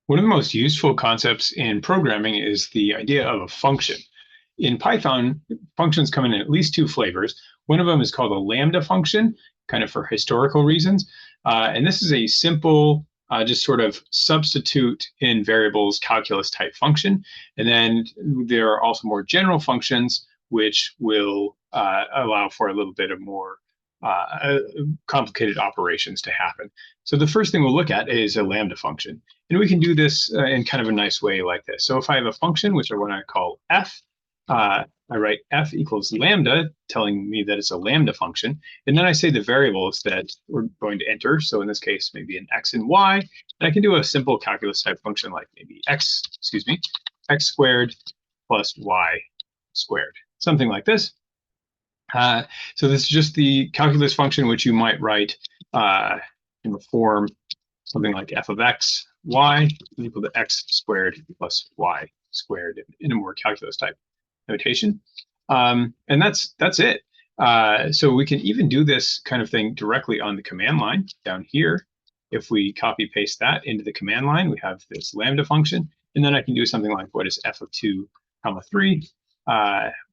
One of the most useful concepts in programming is the idea of a function. In Python, functions come in at least two flavors. One of them is called a lambda function, kind of for historical reasons. And this is a simple, just sort of substitute in variables calculus type function. And then there are also more general functions, which will allow for a little bit of more complicated operations to happen. So the first thing we'll look at is a lambda function. And we can do this in kind of a nice way like this. So if I have a function, which I want to call f, I write f equals lambda, telling me that it's a lambda function. And then I say the variables that we're going to enter. So in this case, maybe an x and y. And I can do a simple calculus type function like maybe x squared plus y squared, something like this. So this is just the calculus function, which you might write in the form something like f of x, y is equal to x squared plus y squared in a more calculus type notation. And that's it. So we can even do this kind of thing directly on the command line down here. If we copy paste that into the command line, we have this lambda function. And then I can do something like what is f of 2 comma 3.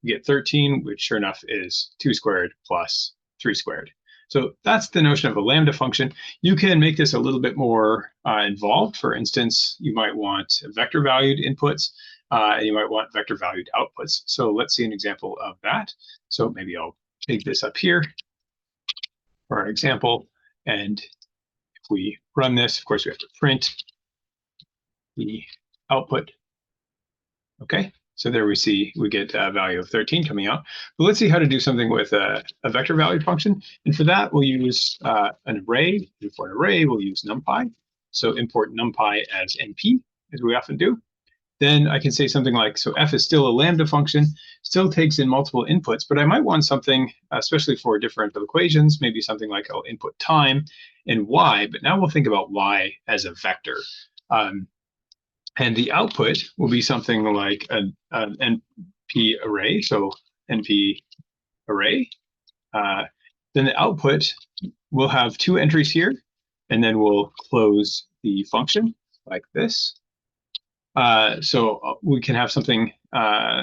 We get 13, which sure enough is 2 squared plus 3 squared. So that's the notion of a lambda function. You can make this a little bit more involved. For instance, you might want vector valued inputs, and you might want vector valued outputs. So let's see an example of that. So maybe I'll take this up here for our example. And if we run this, of course, we have to print the output. Okay. So there we see we get a value of 13 coming out. But let's see how to do something with a vector valued function. And for that, we'll use an array. And for an array, we'll use numpy. So import numpy as np, as we often do. Then I can say something like, so f is still a lambda function, still takes in multiple inputs, but I might want something, especially for differential equations, maybe something like I'll input time and y, but now we'll think about y as a vector. And the output will be something like an NP array, so NP array. Then the output will have two entries here, and then we'll close the function like this. So we can have something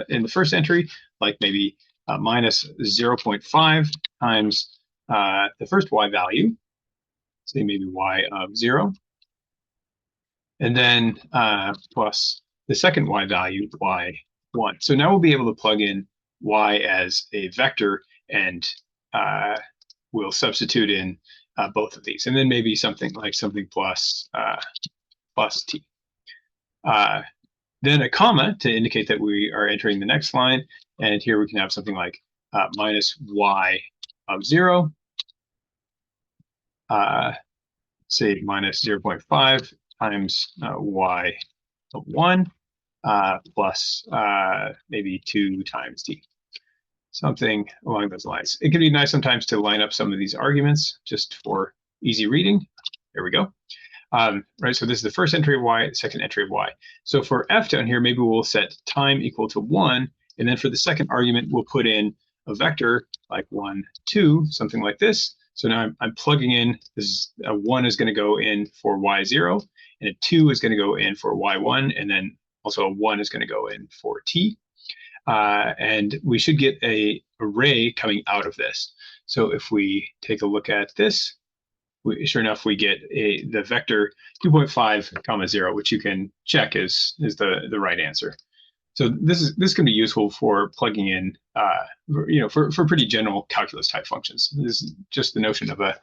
in the first entry, like maybe minus 0.5 times the first y value, say maybe y of 0. And then plus the second y value, y1. So now we'll be able to plug in y as a vector, and we'll substitute in both of these. And then maybe something like something plus t. Then a comma to indicate that we are entering the next line. And here we can have something like minus y of 0, say minus 0.5 times y of 1 plus maybe 2 times t. Something along those lines. It can be nice sometimes to line up some of these arguments just for easy reading. There we go. Right, so this is the first entry of y, second entry of y. So for f down here, maybe we'll set time equal to 1, and then for the second argument, we'll put in a vector like 1, 2, something like this. So now I'm plugging in, this a 1 is going to go in for y0, and a 2 is going to go in for y1, and then also a 1 is going to go in for t. And we should get an array coming out of this. So if we take a look at this, sure enough, we get the vector 2.5 comma 0, which you can check is the right answer. So this can be useful for plugging in, for pretty general calculus type functions. This is just the notion of a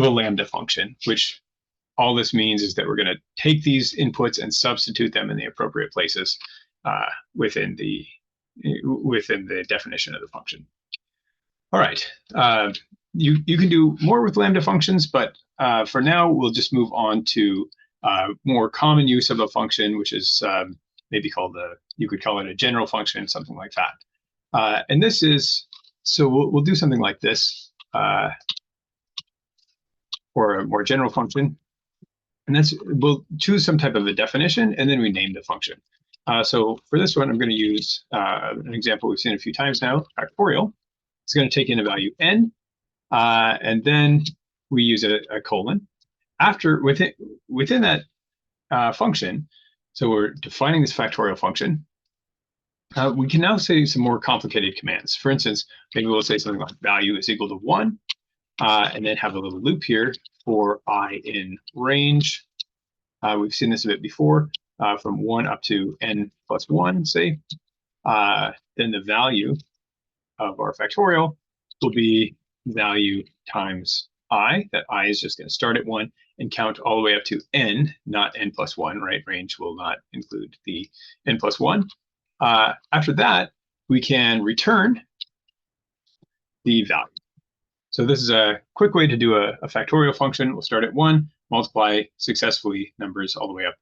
lambda function, which all this means is that we're going to take these inputs and substitute them in the appropriate places within the definition of the function. All right. You can do more with lambda functions, but for now, we'll just move on to more common use of a function, which is maybe called you could call it a general function, something like that. And this is, so we'll do something like this for a more general function. And that's, we'll choose some type of a definition, and then we name the function. So for this one, I'm going to use an example we've seen a few times now, factorial. It's going to take in a value n, and then we use a colon. Within that function, So we're defining this factorial function. We can now say some more complicated commands. For instance, maybe we'll say something like value is equal to 1, and then have a little loop here for I in range. We've seen this a bit before, from 1 up to n plus 1, say. Then the value of our factorial will be value times I. That I is just going to start at 1 and count all the way up to n, not n plus 1, right? Range will not include the n plus 1. After that, we can return the value. So this is a quick way to do a factorial function. We'll start at 1, multiply successfully numbers all the way up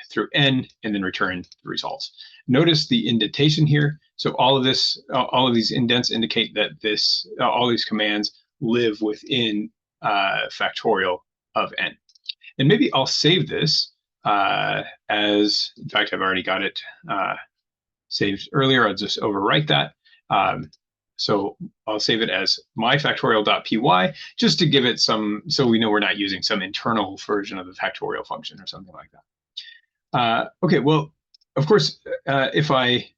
through n, and then return the results. Notice the indentation here. So all of these indents indicate that all these commands live within factorial of n. And maybe I'll save this as, in fact, I've already got it saved earlier. I'll just overwrite that. So I'll save it as myfactorial.py just to give it some, so we know we're not using some internal version of the factorial function or something like that. Okay, well, of course, if I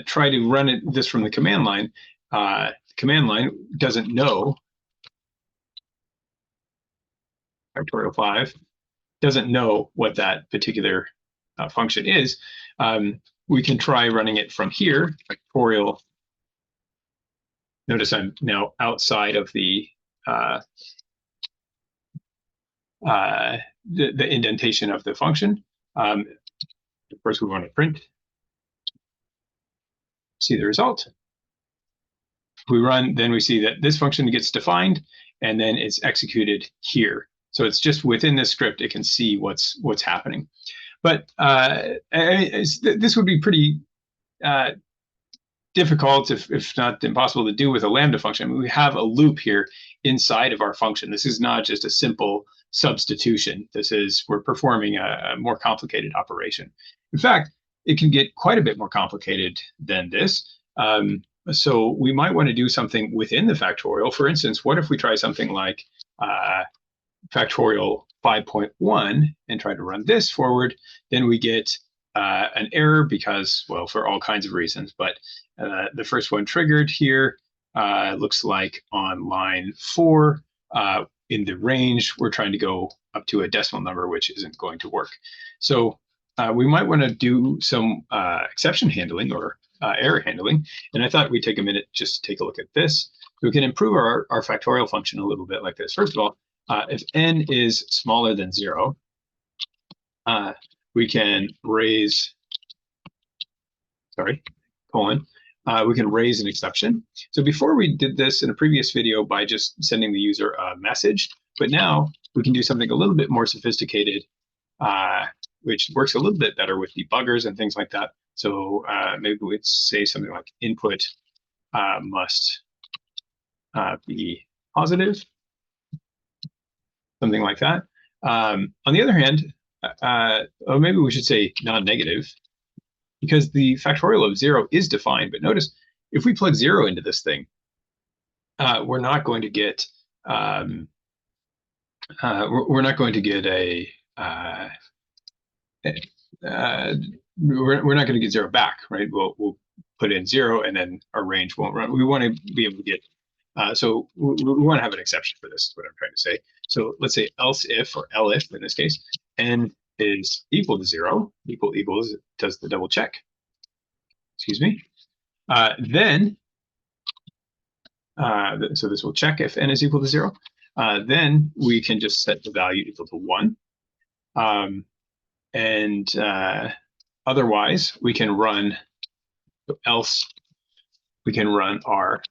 try to run this from the command line doesn't know, factorial 5 doesn't know what that particular function is. We can try running it from here, factorial. Notice I'm now outside of the indentation of the function. Of course, we want to print. See the result. If we run, then we see that this function gets defined, and then it's executed here. So it's just within this script, it can see what's happening. But this would be pretty difficult, if not impossible, to do with a lambda function. I mean, we have a loop here inside of our function. This is not just a simple substitution. We're performing a more complicated operation. In fact, it can get quite a bit more complicated than this. So we might want to do something within the factorial. For instance, what if we try something like factorial 5.1 and try to run this forward? Then we get an error because, well, for all kinds of reasons, but the first one triggered here looks like on line 4 in the range, we're trying to go up to a decimal number, which isn't going to work. So we might want to do some exception handling or error handling. And I thought we'd take a minute just to take a look at this. So we can improve our factorial function a little bit like this. First of all, if n is smaller than 0, we can raise, we can raise an exception. So before we did this in a previous video by just sending the user a message, but now we can do something a little bit more sophisticated, which works a little bit better with debuggers and things like that. So maybe we'd say something like input must be positive, something like that. On the other hand, or maybe we should say non-negative, because the factorial of 0 is defined. But notice, if we plug 0 into this thing, we're not going to get a we're not going to get 0 back, right? We'll put in 0 and then our range won't run. We want to be able to get so we want to have an exception for this, is what I'm trying to say. So let's say else if, or elif in this case, n is equal to 0, equals does the double check. Excuse me. Then, so this will check if n is equal to 0. Then we can just set the value equal to 1. Otherwise, we can run, else we can run our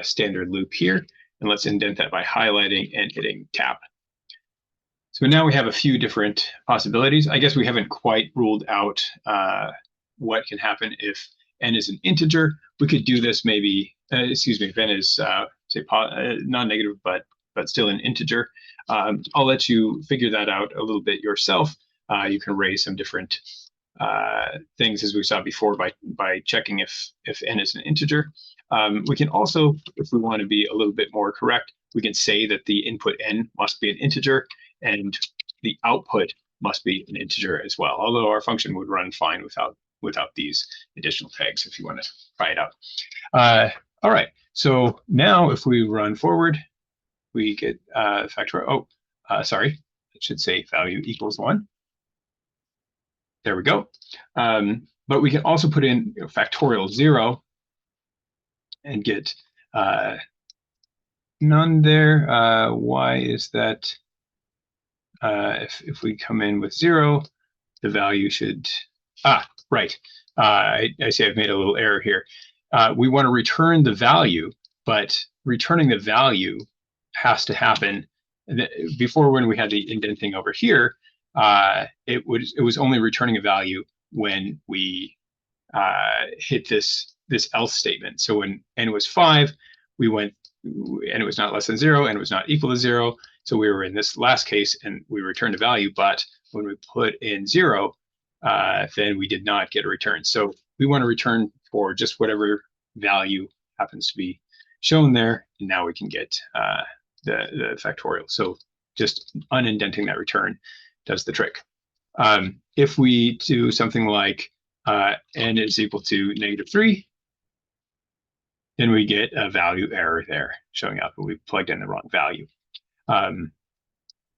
standard loop here. And let's indent that by highlighting and hitting tab. So now we have a few different possibilities. I guess we haven't quite ruled out what can happen if n is an integer. We could do this maybe, if n is say non-negative, but still an integer. I'll let you figure that out a little bit yourself. You can raise some different things, as we saw before, by checking if n is an integer. We can also, if we want to be a little bit more correct, we can say that the input n must be an integer and the output must be an integer as well, although our function would run fine without these additional tags if you want to try it out. All right, so now if we run forward, we get factorial. Sorry, it should say value equals 1. There we go. But we can also put in factorial 0 and get none there. Why is that? If we come in with 0, the value should, right. I see I've made a little error here. We want to return the value, but returning the value has to happen. Before, when we had the indenting over here, it was only returning a value when we hit this else statement. So when n was 5, we went, and it was not less than 0, and it was not equal to 0. So we were in this last case, and we returned a value. But when we put in 0, then we did not get a return. So we want to return for just whatever value happens to be shown there, and now we can get the factorial. So just unindenting that return does the trick. If we do something like n is equal to -3, then we get a value error there showing up, and we plugged in the wrong value.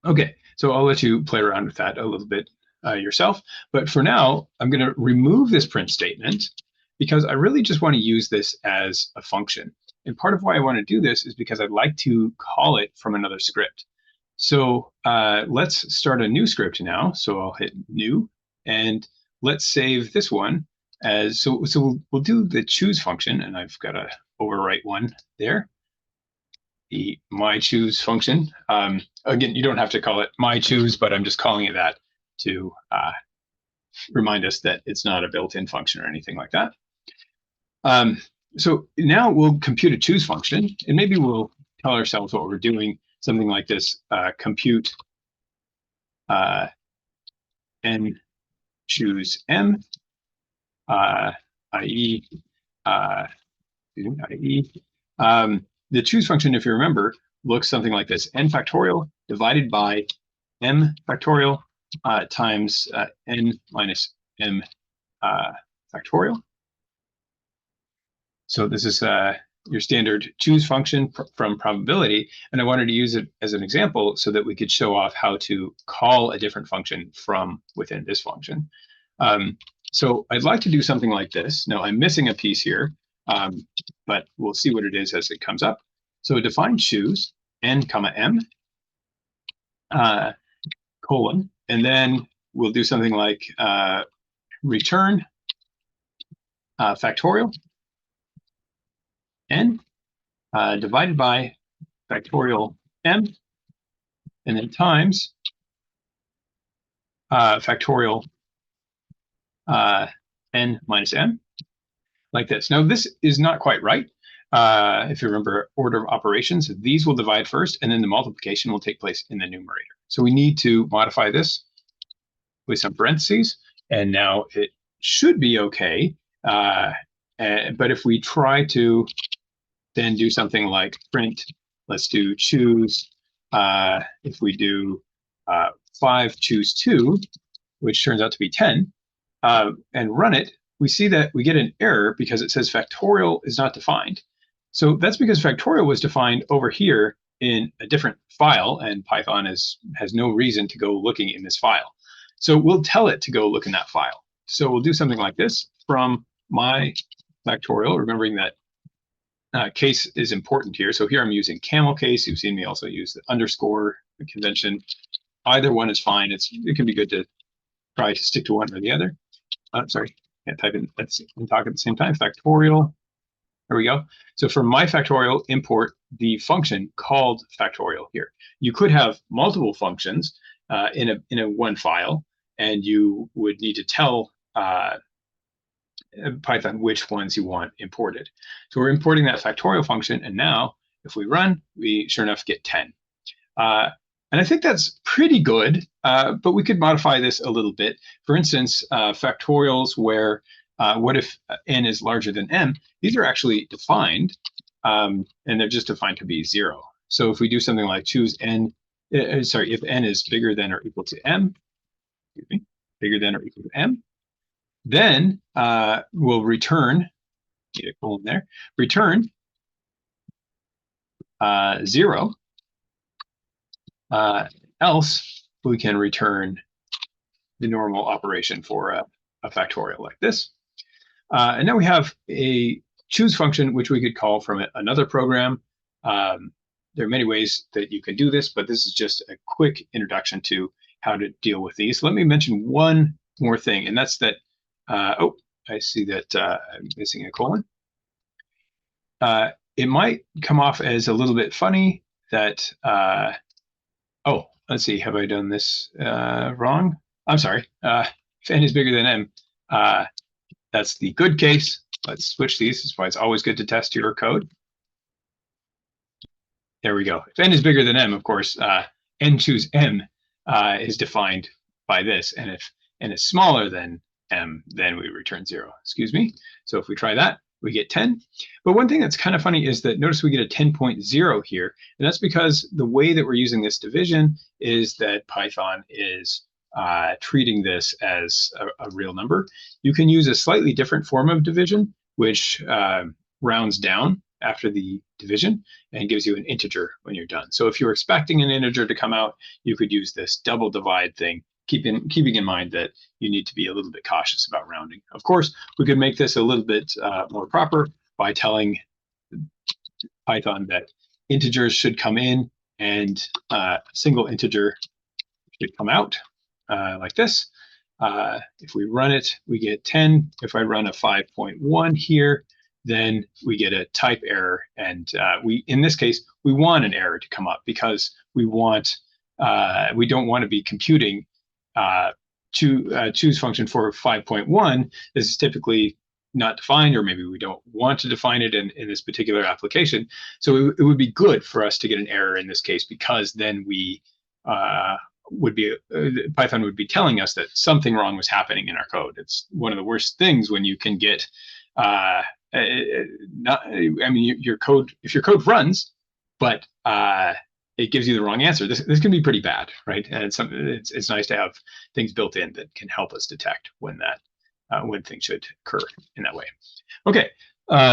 Okay, so I'll let you play around with that a little bit yourself. But for now, I'm going to remove this print statement because I really just want to use this as a function. And part of why I want to do this is because I'd like to call it from another script. So let's start a new script now. So I'll hit new, and let's save this one as, so we'll do the choose function, and I've got to overwrite one there. The myChoose function. Again, you don't have to call it myChoose, but I'm just calling it that to remind us that it's not a built-in function or anything like that. So now we'll compute a choose function, and maybe we'll tell ourselves what we're doing, something like this: compute n choose m, i.e. The choose function, if you remember, looks something like this: n factorial divided by m factorial times n minus m factorial. So this is your standard choose function from probability, and I wanted to use it as an example so that we could show off how to call a different function from within this function. So I'd like to do something like this. Now I'm missing a piece here, but we'll see what it is as it comes up. So define choose n comma m colon, and then we'll do something like return factorial n divided by factorial m, and then times factorial n minus m, like this. Now this is not quite right. If you remember order of operations, these will divide first, and then the multiplication will take place in the numerator. So we need to modify this with some parentheses, and now it should be okay. But if we try to then do something like print, let's do choose, if we do 5 choose 2, which turns out to be 10, and run it, we see that we get an error because it says factorial is not defined. So that's because factorial was defined over here in a different file, and Python has no reason to go looking in this file. So we'll tell it to go look in that file. So we'll do something like this: from my factorial, remembering that case is important here. So here I'm using camel case. You've seen me also use the underscore convention. Either one is fine. It can be good to try to stick to one or the other. Sorry, can't type in and talk at the same time. Factorial. There we go. So for my factorial, import the function called factorial here. You could have multiple functions in a one file, and you would need to tell Python which ones you want imported. So we're importing that factorial function, and now if we run, we sure enough get 10. And I think that's pretty good, but we could modify this a little bit. For instance, factorials where what if n is larger than m? These are actually defined, and they're just defined to be 0. So if we do something like choose n, if n is bigger than or equal to m, excuse me, bigger than or equal to m. Then we'll return, need a colon there, return 0. Else we can return the normal operation for a factorial like this. And now we have a choose function, which we could call from another program. There are many ways that you can do this, but this is just a quick introduction to how to deal with these. Let me mention one more thing, and that's that, oh, I see that I'm missing a colon. It might come off as a little bit funny that, oh, let's see, have I done this wrong? I'm sorry, if n is bigger than m, that's the good case. Let's switch these. That's why it's always good to test your code. There we go. If n is bigger than m, of course, n choose m is defined by this. And if n is smaller than m, then we return 0. Excuse me. So if we try that, we get 10. But one thing that's kind of funny is that notice we get a 10.0 here. And that's because the way that we're using this division is that Python is treating this as a real number. You can use a slightly different form of division, which rounds down after the division and gives you an integer when you're done. So if you're expecting an integer to come out, you could use this double divide thing, keeping in mind that you need to be a little bit cautious about rounding. Of course, we could make this a little bit more proper by telling Python that integers should come in and a single integer should come out like this. If we run it, we get 10. If I run a 5.1 here, then we get a type error. And in this case, we want an error to come up because we don't want to be computing choose function for 5.1. This is typically not defined, or maybe we don't want to define it in this particular application. So it would be good for us to get an error in this case, because then we Python would be telling us that something wrong was happening in our code. It's one of the worst things when you can get your code, if your code runs, but it gives you the wrong answer. This can be pretty bad, right? And it's nice to have things built in that can help us detect when things should occur in that way. Okay,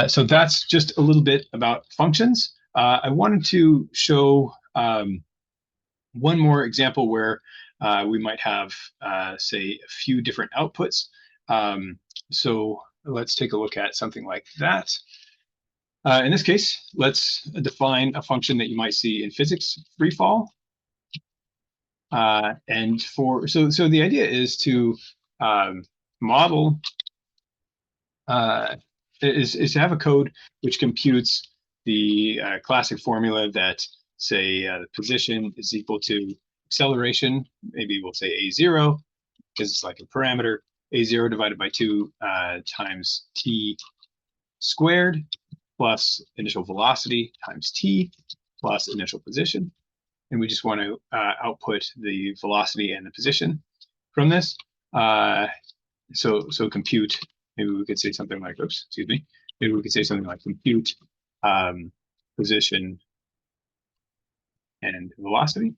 so that's just a little bit about functions. I wanted to show one more example where we might have, say, a few different outputs. So let's take a look at something like that. In this case, let's define a function that you might see in physics, free fall. And so the idea is to model is to have a code which computes the classic formula that, say, the position is equal to acceleration. Maybe we'll say a0 because it's like a parameter. A0 divided by 2 times t squared plus initial velocity times t plus initial position. And we just want to output the velocity and the position from this. So compute, maybe we could say something like, oops, excuse me. Maybe we could say something like compute position and velocity.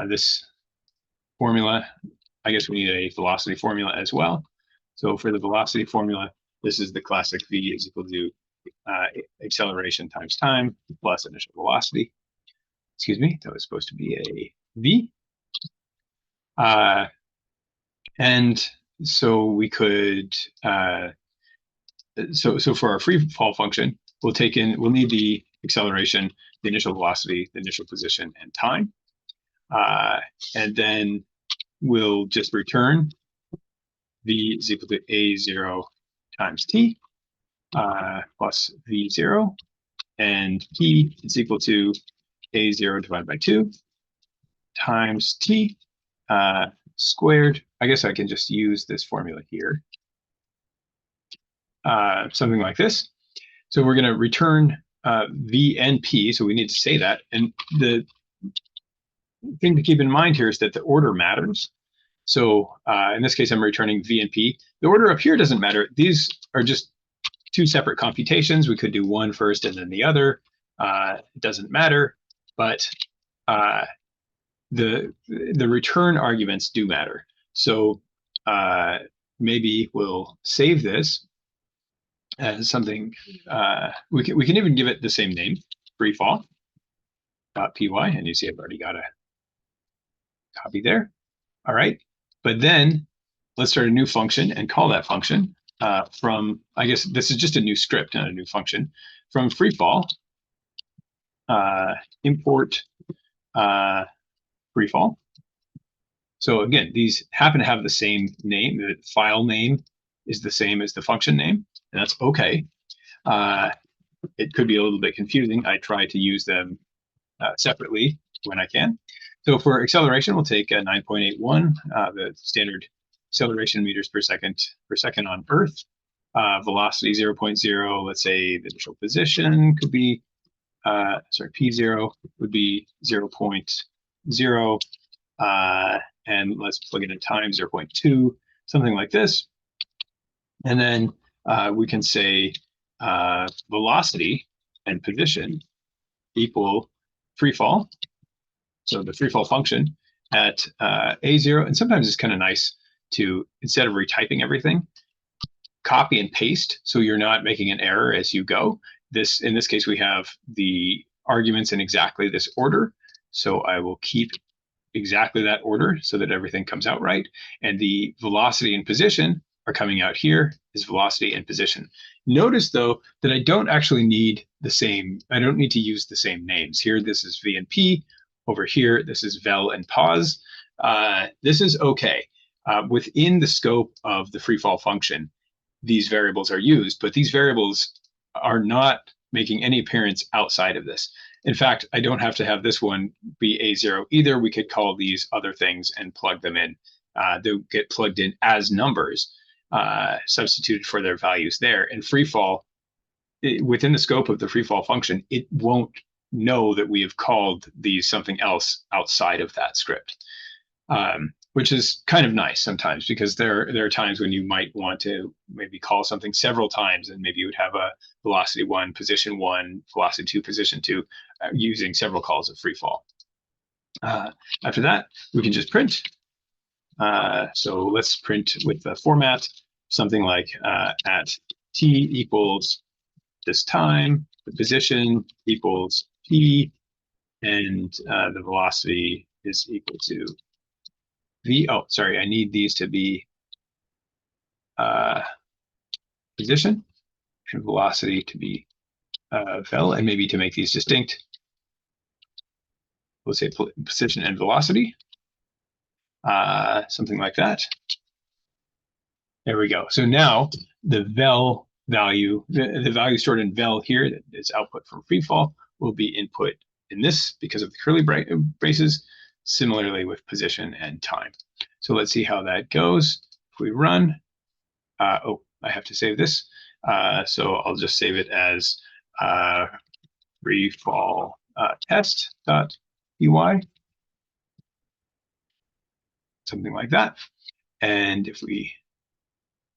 This formula, I guess we need a velocity formula as well. So for the velocity formula, this is the classic v is equal to acceleration times time plus initial velocity. Excuse me, that was supposed to be a v. And so we could, so for our free fall function, we'll need the acceleration, the initial velocity, the initial position, and time. And then we'll just return v is equal to a0 times t plus v0, and p is equal to a0 divided by 2 times t squared. I guess I can just use this formula here. Something like this. So we're going to return v and p, so we need to say that. And the thing to keep in mind here is that the order matters. So in this case, I'm returning v and p. The order up here doesn't matter. These are just two separate computations. We could do one first and then the other. It doesn't matter. But the return arguments do matter. So maybe we'll save this as something. We can even give it the same name, freefall.py, and you see I've already got a copy there. All right, but then let's start a new function and call that function from, I guess this is just a new script, not a new function, from freefall, import freefall. So again, these happen to have the same name. The file name is the same as the function name, and that's okay. It could be a little bit confusing. I try to use them separately when I can. So for acceleration, we'll take 9.81, the standard acceleration meters per second on Earth. Velocity 0.0, let's say the initial position could be, P0 would be 0.0, and let's plug it in time, 0.2, something like this. And then we can say velocity and position equal freefall. So the freefall function at A0, and sometimes it's kind of nice to, instead of retyping everything, copy and paste so you're not making an error as you go. In this case, we have the arguments in exactly this order. So I will keep exactly that order so that everything comes out right. And the velocity and position are coming out here is velocity and position. Notice though that I don't actually need the same, I don't need to use the same names. Here, this is V and P. Over here, this is vel and pos. This is okay. Within the scope of the freefall function, these variables are used, but these variables are not making any appearance outside of this. In fact, I don't have to have this one be A0 either. We could call these other things and plug them in. They'll get plugged in as numbers, substituted for their values there. And freefall, within the scope of the freefall function, it won't know that we have called these something else outside of that script, which is kind of nice sometimes, because there are times when you might want to maybe call something several times, and maybe you would have a velocity 1, position 1, velocity 2, position 2, using several calls of freefall. After that, we can just print. So let's print with the format, something like at t equals this time, the position equals p, and the velocity is equal to v. Oh, sorry, I need these to be position and velocity to be vel, and maybe to make these distinct, we'll say position and velocity, something like that. There we go. So now the vel value, the value stored in vel here that is output from freefall will be input in this because of the curly braces, similarly with position and time. So let's see how that goes. If we run, oh, I have to save this. So I'll just save it as freefall test.py, something like that. And if we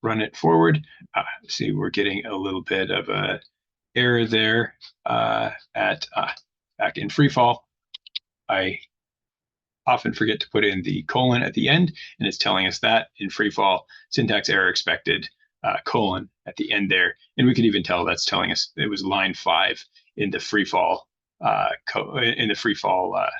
run it forward, see, we're getting a little bit of a error there back in freefall. I often forget to put in the colon at the end, and it's telling us that in freefall, syntax error expected, colon at the end there. And we can even tell that's telling us it was line 5 in the freefall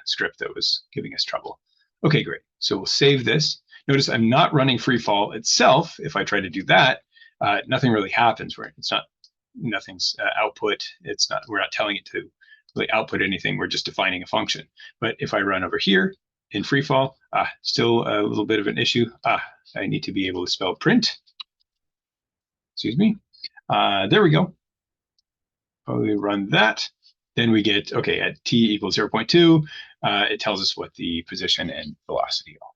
script that was giving us trouble. Okay, great. So we'll save this. Notice I'm not running freefall itself. If I try to do that, nothing really happens. It's not, nothing's output. It's not, we're not telling it to really output anything. We're just defining a function. But if I run over here in freefall, still a little bit of an issue. I need to be able to spell print. Excuse me. There we go. We run that. Then we get, okay, at t equals 0.2, it tells us what the position and velocity are.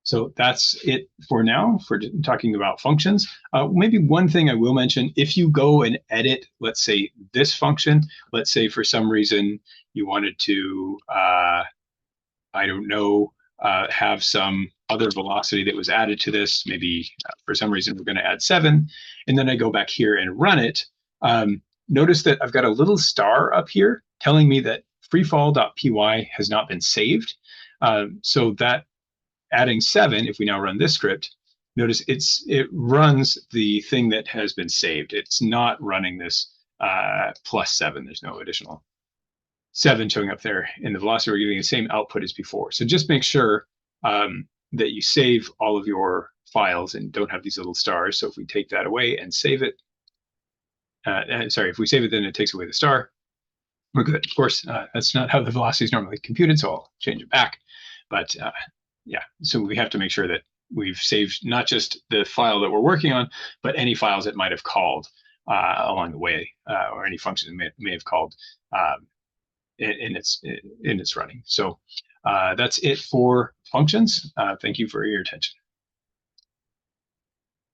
So that's it for now for talking about functions. Maybe one thing I will mention, if you go and edit, let's say this function, let's say for some reason you wanted to, I don't know, have some other velocity that was added to this, maybe for some reason we're going to add 7, and then I go back here and run it. Notice that I've got a little star up here telling me that freefall.py has not been saved. So that adding 7, if we now run this script, notice it runs the thing that has been saved. It's not running this +7. There's no additional 7 showing up there in the velocity. We're getting the same output as before. So just make sure that you save all of your files and don't have these little stars. So if we take that away and save it, if we save it, then it takes away the star. We're good. Of course, that's not how the velocity is normally computed, so I'll change it back. But yeah, so we have to make sure that we've saved not just the file that we're working on, but any files that might have called along the way, or any function that may have called in its running. So that's it for functions. Thank you for your attention.